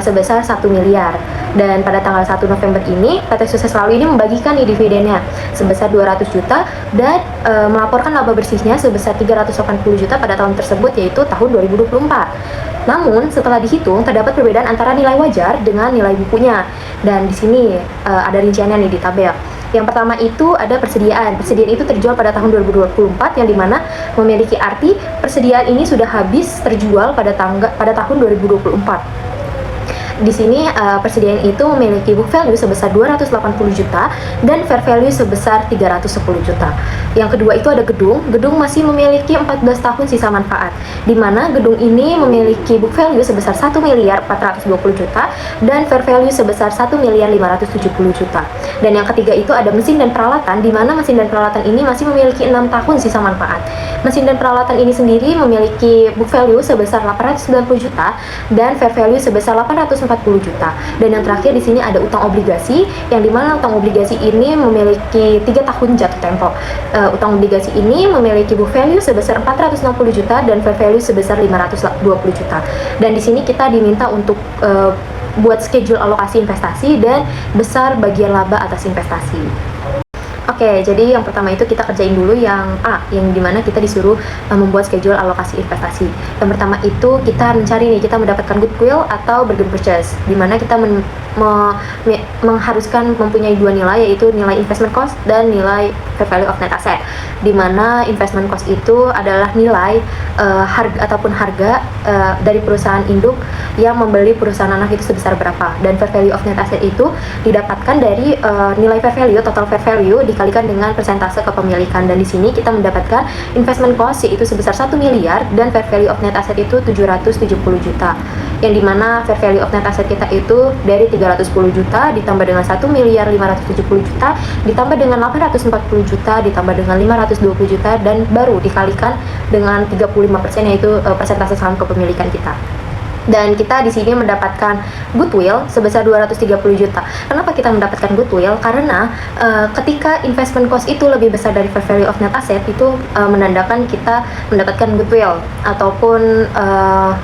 [SPEAKER 4] sebesar 1 miliar. Dan pada tanggal 1 November ini PT Sukses Selalu ini membagikan dividennya sebesar 200 juta dan melaporkan laba bersihnya sebesar 380 juta pada tahun tersebut, yaitu tahun 2024. Namun setelah dihitung terdapat perbedaan antara nilai wajar dengan nilai bukunya, dan di sini ada rinciannya nih di tabel. Yang pertama itu ada persediaan. Persediaan itu terjual pada tahun 2024, yang dimana memiliki arti persediaan ini sudah habis terjual pada tahun 2024. Di sini persediaan itu memiliki book value sebesar 280 juta dan fair value sebesar 310 juta. Yang kedua itu ada gedung. Gedung masih memiliki 14 tahun sisa manfaat, di mana gedung ini memiliki book value sebesar 1 miliar 420 juta dan fair value sebesar 1 miliar 570 juta. Dan yang ketiga itu ada mesin dan peralatan, di mana mesin dan peralatan ini masih memiliki 6 tahun sisa manfaat. Mesin dan peralatan ini sendiri memiliki book value sebesar 890 juta dan fair value sebesar 840 juta. Dan yang terakhir di sini ada utang obligasi, yang dimana utang obligasi ini memiliki 3 tahun jatuh tempo. Utang obligasi ini memiliki book value sebesar 460 juta dan fair value sebesar 520 juta. Dan di sini kita diminta untuk buat schedule alokasi investasi dan besar bagian laba atas investasi. Oke, jadi yang pertama itu kita kerjain dulu yang A, yang dimana kita disuruh membuat schedule alokasi investasi. Yang pertama itu kita mencari nih, kita mendapatkan goodwill atau bargain purchase, dimana kita mengharuskan mempunyai dua nilai, yaitu nilai investment cost dan nilai fair value of net asset. Dimana investment cost itu adalah nilai harga dari perusahaan induk yang membeli perusahaan anak itu sebesar berapa, dan fair value of net asset itu didapatkan dari nilai fair value, total fair value dikalikan dengan persentase kepemilikan, dan di sini kita mendapatkan investment cost yaitu sebesar 1 miliar dan fair value of net asset itu 770 juta, yang dimana fair value of net asset kita itu dari 310 juta ditambah dengan 1 miliar 570 juta ditambah dengan 840 juta ditambah dengan 520 juta dan baru dikalikan dengan 35% yaitu persentase saham kepemilikan kita. Dan kita di sini mendapatkan goodwill sebesar 230 juta. Kenapa kita mendapatkan goodwill? Karena ketika investment cost itu lebih besar dari fair value of net asset, itu menandakan kita mendapatkan goodwill ataupun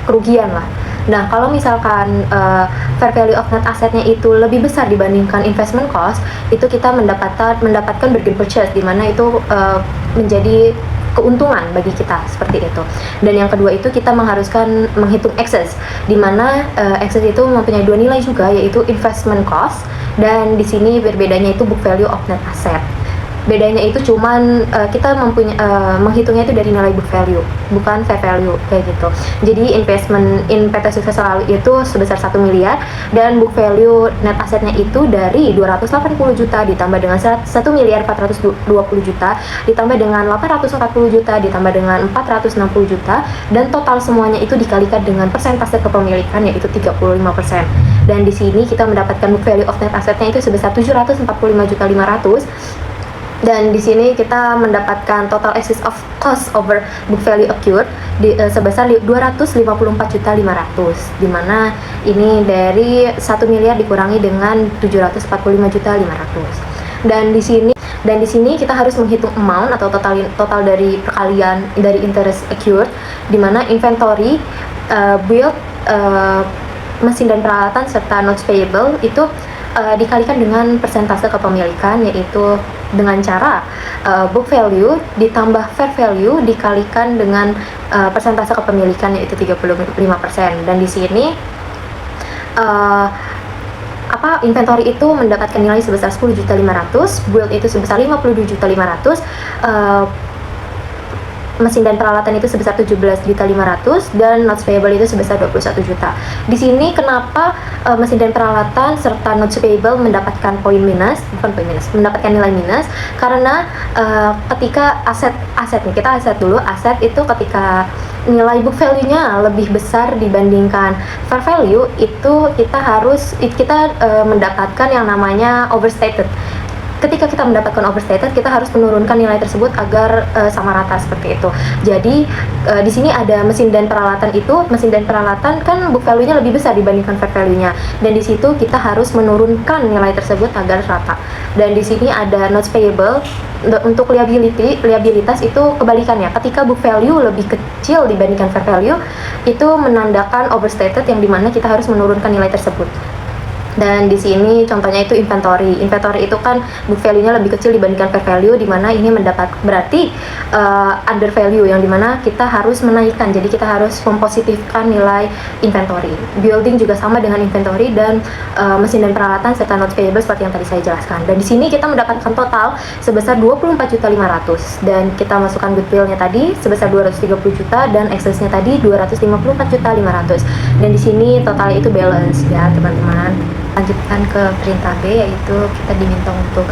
[SPEAKER 4] kerugian lah. Nah, kalau misalkan fair value of net assetnya itu lebih besar dibandingkan investment cost, itu kita mendapatkan bargain purchase, di mana itu menjadi keuntungan bagi kita seperti itu. Dan yang kedua itu kita mengharuskan menghitung excess, di mana excess itu mempunyai dua nilai juga, yaitu investment cost dan di sini berbedanya itu book value of net asset. Bedanya itu cuman kita menghitungnya itu dari nilai book value, bukan fair value kayak gitu. Jadi investment in PT Sukses Selalu itu sebesar 1 miliar dan book value net assetnya itu dari 280 juta ditambah dengan 1 miliar 420 juta ditambah dengan 840 juta ditambah dengan 460 juta dan total semuanya itu dikalikan dengan persentase kepemilikan yaitu 35%. Dan di sini kita mendapatkan book value of net assetnya itu sebesar 745.500. Dan di sini kita mendapatkan total excess of cost over book value occurred sebesar 254.500.000, di mana ini dari 1 miliar dikurangi dengan 745.500. Dan di sini kita harus menghitung amount atau total dari perkalian dari interest occurred, di mana inventory, build, mesin dan peralatan serta notes payable itu dikalikan dengan persentase kepemilikan, yaitu dengan cara book value ditambah fair value dikalikan dengan persentase kepemilikan yaitu 35%. Dan di sini inventory itu mendapatkan nilai sebesar 10.500.000, build itu sebesar 52.500.000, mesin dan peralatan itu sebesar 17.500.000 dan notes payable itu sebesar 21 juta. Di sini kenapa mesin dan peralatan serta notes payable mendapatkan mendapatkan nilai minus? Karena ketika aset itu ketika nilai book value-nya lebih besar dibandingkan fair value, itu kita mendapatkan yang namanya overstated. Ketika kita mendapatkan overstated, kita harus menurunkan nilai tersebut agar sama rata seperti itu. Jadi di sini ada mesin dan peralatan kan book value-nya lebih besar dibandingkan fair value-nya, dan di situ kita harus menurunkan nilai tersebut agar rata. Dan di sini ada notes payable. Untuk liabilitas itu kebalikannya. Ketika book value lebih kecil dibandingkan fair value, itu menandakan overstated, yang dimana kita harus menurunkan nilai tersebut. Dan di sini contohnya itu inventory itu kan book value-nya lebih kecil dibandingkan fair value, di mana ini berarti under value, yang dimana kita harus menaikkan, jadi kita harus mempositifkan nilai inventory. Building juga sama dengan inventory, dan mesin dan peralatan serta notes payable seperti yang tadi saya jelaskan. Dan di sini kita mendapatkan total sebesar 24.500.000 dan kita masukkan goodwill-nya tadi sebesar 230 juta dan excess-nya tadi 254.500.000. Dan di sini totalnya itu balance ya teman-teman. Lanjutkan ke perintah B, yaitu kita diminta untuk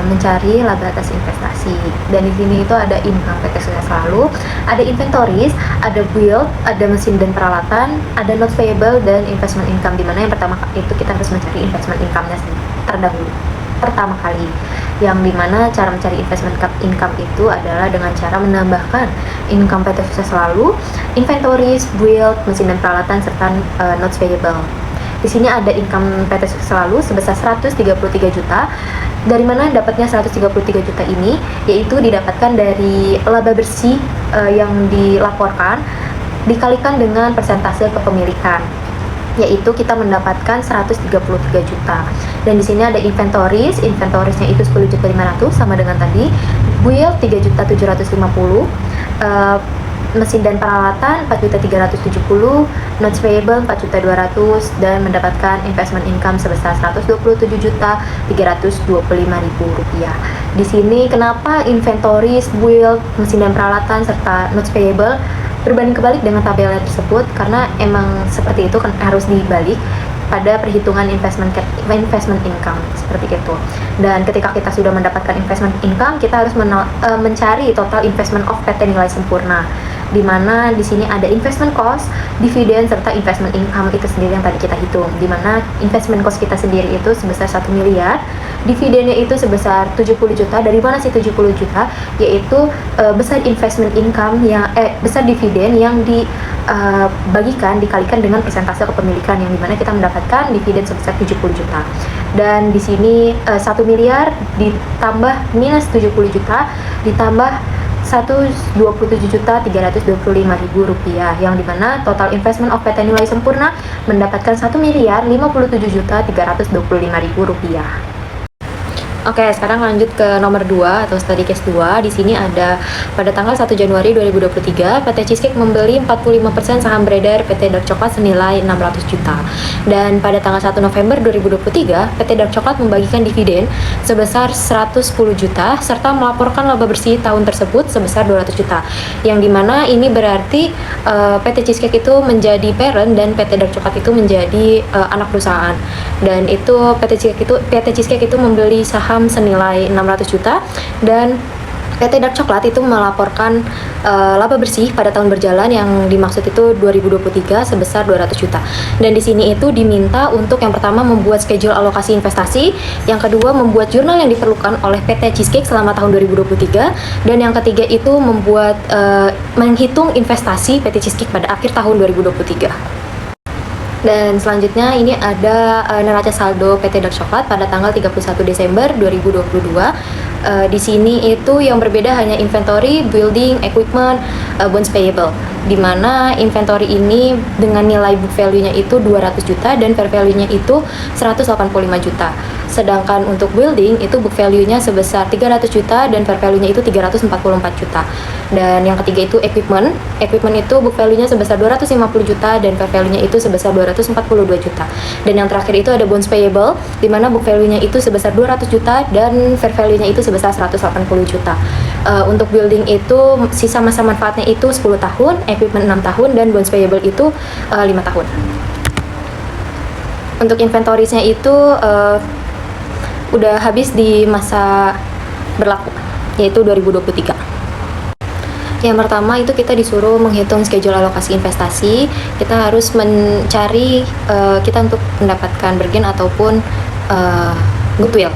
[SPEAKER 4] mencari laba atas investasi. Dan di sini itu ada income PT Sukses Selalu, ada inventories, ada build, ada mesin dan peralatan, ada notes payable dan investment income, di mana yang pertama itu kita harus mencari investment income-nya pertama kali, yang dimana cara mencari investment income itu adalah dengan cara menambahkan income PT Sukses Selalu, inventories, build, mesin dan peralatan serta notes payable. Di sini ada income PT Sukses Selalu sebesar 133 juta. Dari mana dapatnya 133 juta ini? Yaitu didapatkan dari laba bersih yang dilaporkan dikalikan dengan persentase kepemilikan, yaitu kita mendapatkan 133 juta. Dan di sini ada inventoriesnya itu 10.500.000 sama dengan tadi. Build 3.750.000, mesin dan peralatan 4.370.000, notes payable 4.200.000, dan mendapatkan investment income sebesar 127.325.000 rupiah. Di sini kenapa inventories, build, mesin dan peralatan serta notes payable berbanding kebalik dengan tabelnya tersebut? Karena emang seperti itu kan, harus dibalik. pada perhitungan investment income seperti itu. Dan ketika kita sudah mendapatkan investment income, kita harus mencari total investment of PT Nilai Sempurna, di mana di sini ada investment cost, dividen, serta investment income itu sendiri yang tadi kita hitung, di mana investment cost kita sendiri itu sebesar 1 miliar, dividennya itu sebesar 70 juta. Dari mana sih 70 juta? Yaitu besar investment income besar dividen yang dikalikan dengan persentase kepemilikan, yang dimana kita mendapatkan dividen sebesar 70 juta. Dan di sini 1 miliar ditambah minus 70 juta ditambah 127.325.000 rupiah, yang dimana total investment of PT Nilai Sempurna mendapatkan 1.057.325.000 rupiah. Oke, sekarang lanjut ke nomor 2 atau study case 2. Di sini ada pada tanggal 1 Januari 2023, PT Cheesecake membeli 45% saham beredar PT Dark Coklat senilai 600 juta. Dan pada tanggal 1 November 2023, PT Dark Coklat membagikan dividen sebesar 110 juta serta melaporkan laba bersih tahun tersebut sebesar 200 juta. Yang dimana ini berarti PT Cheesecake itu menjadi parent dan PT Dark Coklat itu menjadi anak perusahaan. Dan itu PT Cheesecake itu membeli saham senilai 600 juta dan PT Dark Coklat itu melaporkan laba bersih pada tahun berjalan yang dimaksud itu 2023 sebesar 200 juta. Dan di sini itu diminta untuk yang pertama membuat schedule alokasi investasi, yang kedua membuat jurnal yang diperlukan oleh PT Cheesecake selama tahun 2023, dan yang ketiga itu membuat menghitung investasi PT Cheesecake pada akhir tahun 2023. Dan selanjutnya ini ada neraca saldo PT Dark Coklat pada tanggal 31 Desember 2022. Di sini itu yang berbeda hanya inventory, building, equipment, bonds payable. Di mana inventory ini dengan nilai book value-nya itu 200 juta dan fair value-nya itu 185 juta. Sedangkan untuk building itu book value-nya sebesar 300 juta dan fair value-nya itu 344 juta. Dan yang ketiga itu equipment. Equipment itu book value-nya sebesar 250 juta dan fair value-nya itu sebesar 242 juta. Dan yang terakhir itu ada bonds payable, di mana book value-nya itu sebesar 200 juta dan fair value-nya itu sebesar 180 juta. Untuk building itu sisa masa manfaatnya itu 10 tahun, equipment 6 tahun, dan bonds payable itu 5 tahun. Untuk inventories-nya itu udah habis di masa berlaku, yaitu 2023. Yang pertama itu kita disuruh menghitung schedule alokasi investasi. Kita harus mencari kita untuk mendapatkan bargain ataupun goodwill.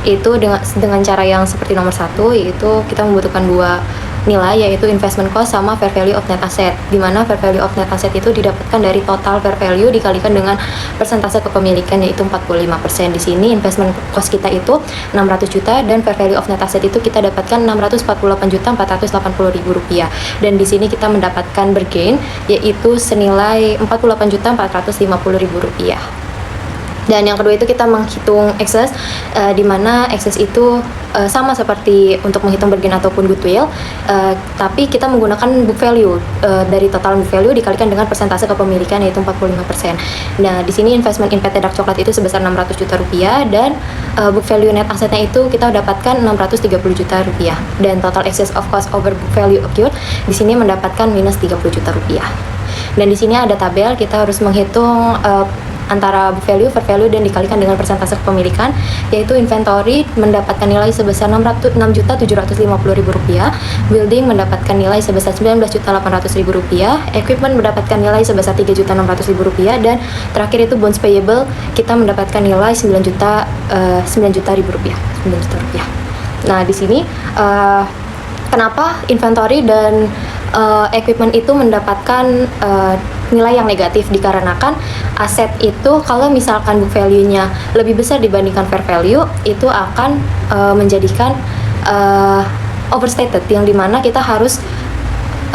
[SPEAKER 4] Itu dengan cara yang seperti nomor 1, yaitu kita membutuhkan 2 nilai, yaitu investment cost sama fair value of net asset, di mana fair value of net asset itu didapatkan dari total fair value dikalikan dengan persentase kepemilikan, yaitu 45%. Di sini investment cost kita itu 600 juta dan fair value of net asset itu kita dapatkan 648.480.000 rupiah. Dan di sini kita mendapatkan bergain yaitu senilai 48.450.000 rupiah. Dan yang kedua itu kita menghitung excess, di mana excess itu sama seperti untuk menghitung bergain ataupun goodwill, tapi kita menggunakan book value, dari total book value dikalikan dengan persentase kepemilikan yaitu 45%. Nah, di sini investment in PT Dark Coklat itu sebesar 600 juta rupiah dan book value net asetnya itu kita dapatkan 630 juta rupiah. Dan total excess of cost over book value occurred di sini mendapatkan minus 30 juta rupiah. Dan di sini ada tabel, kita harus menghitung antara book value, fair value, dan dikalikan dengan persentase kepemilikan, yaitu inventory mendapatkan nilai sebesar 6.750.000 rupiah, building mendapatkan nilai sebesar 19.800.000 rupiah, equipment mendapatkan nilai sebesar 3.600.000 rupiah, dan terakhir itu bonds payable kita mendapatkan nilai 9 juta rupiah. Nah, di sini kenapa inventory dan equipment itu mendapatkan nilai yang negatif? Dikarenakan aset itu kalau misalkan book value-nya lebih besar dibandingkan fair value, itu akan menjadikan overstated, yang dimana kita harus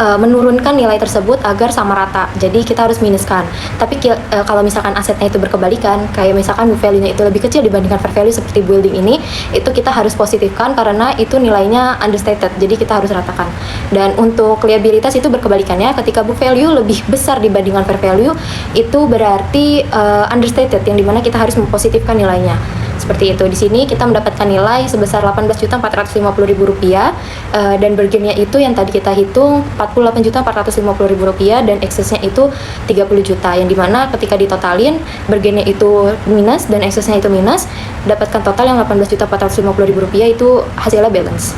[SPEAKER 4] menurunkan nilai tersebut agar sama rata, jadi kita harus minuskan. Tapi kalau misalkan asetnya itu berkebalikan, kayak misalkan book value-nya itu lebih kecil dibandingkan fair value seperti building ini, itu kita harus positifkan karena itu nilainya understated, jadi kita harus ratakan. Dan untuk liabilitas itu berkebalikannya, ketika book value lebih besar dibandingkan fair value, itu berarti understated, yang dimana kita harus mempositifkan nilainya. Seperti itu. Di sini kita mendapatkan nilai sebesar Rp18.450.000 dan bargainnya itu yang tadi kita hitung Rp48.450.000 dan excess-nya itu 30 juta, yang dimana ketika ditotalin bargainnya itu minus dan excess-nya itu minus, dapatkan total yang Rp18.450.000 itu hasilnya balance.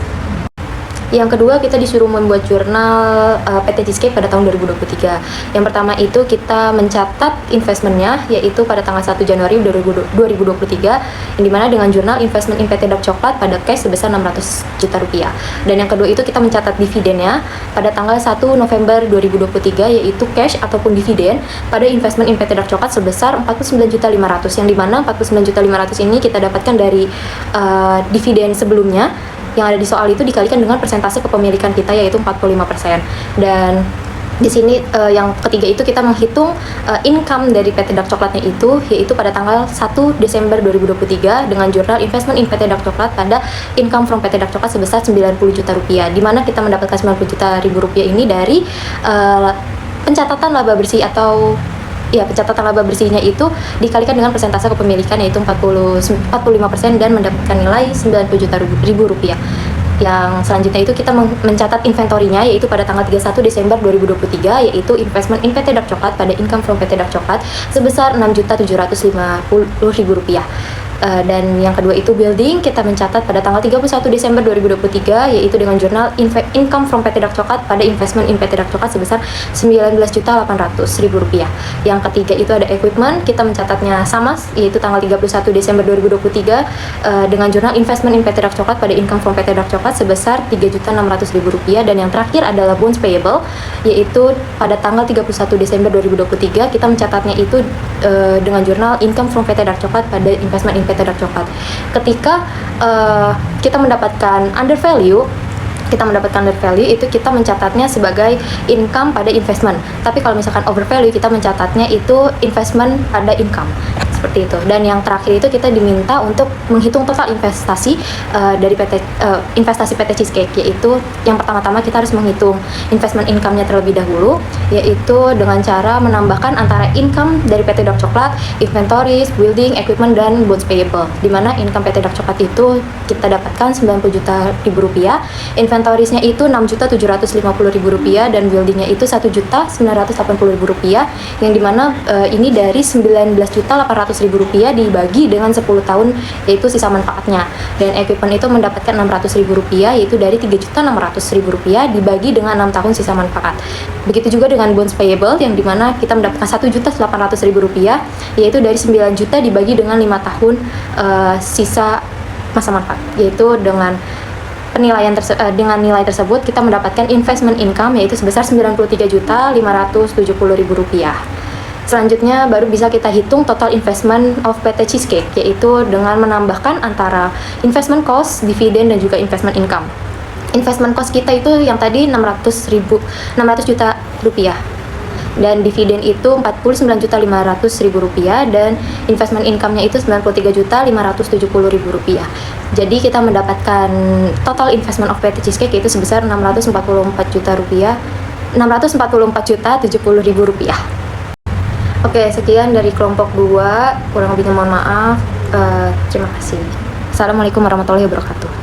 [SPEAKER 4] Yang kedua, kita disuruh membuat jurnal PT Cheesecake pada tahun 2023. Yang pertama itu kita mencatat investmentnya, yaitu pada tanggal 1 Januari 2023, yang dimana dengan jurnal investment in PT Dark Chocolate pada cash sebesar Rp600 juta. Dan yang kedua itu kita mencatat dividennya pada tanggal 1 November 2023, yaitu cash ataupun dividen pada investment in PT Dark Chocolate sebesar Rp49.500.000, yang dimana Rp49.500.000 ini kita dapatkan dari dividen sebelumnya yang ada di soal itu dikalikan dengan persentase kepemilikan kita, yaitu 45%. Dan di sini yang ketiga itu kita menghitung income dari PT Dark Chocolate-nya itu, yaitu pada tanggal 1 Desember 2023 dengan jurnal investment in PT Dark Chocolate pada income from PT Dark Chocolate sebesar Rp90 juta, di mana kita mendapatkan Rp90 juta ini dari pencatatan laba bersih atau pencatatan laba bersihnya itu dikalikan dengan persentase kepemilikan, yaitu 45% dan mendapatkan nilai Rp90 juta. Yang selanjutnya itu kita mencatat inventory-nya, yaitu pada tanggal 31 Desember 2023, yaitu investment in PT Dark Chocolate pada income from PT Dark Chocolate sebesar Rp6.750.000. Dan yang kedua itu building, kita mencatat pada tanggal 31 Desember 2023, yaitu dengan jurnal income from PT Dark Chocolate pada investment in PT Dark Chocolate sebesar Rp19.800.000. Yang ketiga itu ada equipment, kita mencatatnya sama, yaitu tanggal 31 Desember 2023 dengan jurnal investment in PT Dark Chocolate pada income from PT Dark Chocolate sebesar Rp3.600.000. Dan yang terakhir adalah bonds payable, yaitu pada tanggal 31 Desember 2023 kita mencatatnya itu dengan jurnal income from PT Dark Chocolate pada investment in PT Dark Chocolate. Ketika kita mendapatkan under value itu kita mencatatnya sebagai income pada investment. Tapi kalau misalkan over value kita mencatatnya itu investment pada income. Seperti itu. Dan yang terakhir itu kita diminta untuk menghitung total investasi dari investasi PT Cheesecake, yaitu yang pertama-tama kita harus menghitung investment income-nya terlebih dahulu, yaitu dengan cara menambahkan antara income dari PT Dark Chocolate, inventories, building, equipment, dan bonds payable. Dimana income PT Dark Chocolate itu kita dapatkan Rp90 juta, inventoriesnya itu Rp6.750.000 dan buildingnya itu Rp1.980.000, yang dimana ini dari Rp19.800.000 dibagi dengan 10 tahun, yaitu sisa manfaatnya. Dan equipment itu mendapatkan Rp600.000, yaitu dari Rp3.600.000 dibagi dengan 6 tahun sisa manfaat. Begitu juga dengan bonds payable, yang dimana kita mendapatkan Rp1.800.000, yaitu dari 9 juta dibagi dengan 5 tahun sisa masa manfaat, yaitu dengan dengan nilai tersebut kita mendapatkan investment income, yaitu sebesar Rp93.570.000. Selanjutnya baru bisa kita hitung total investment of PT Cheesecake, yaitu dengan menambahkan antara investment cost, dividen, dan juga investment income. Investment cost kita itu yang tadi Rp600 juta, dan dividen itu Rp49.500.000, dan investment income-nya itu Rp93.570.000. Jadi kita mendapatkan total investment of PT Cheesecake yaitu sebesar Rp644.070.000. Oke, sekian dari kelompok 2, kurang lebihnya mohon maaf. Terima kasih. Assalamualaikum warahmatullahi wabarakatuh.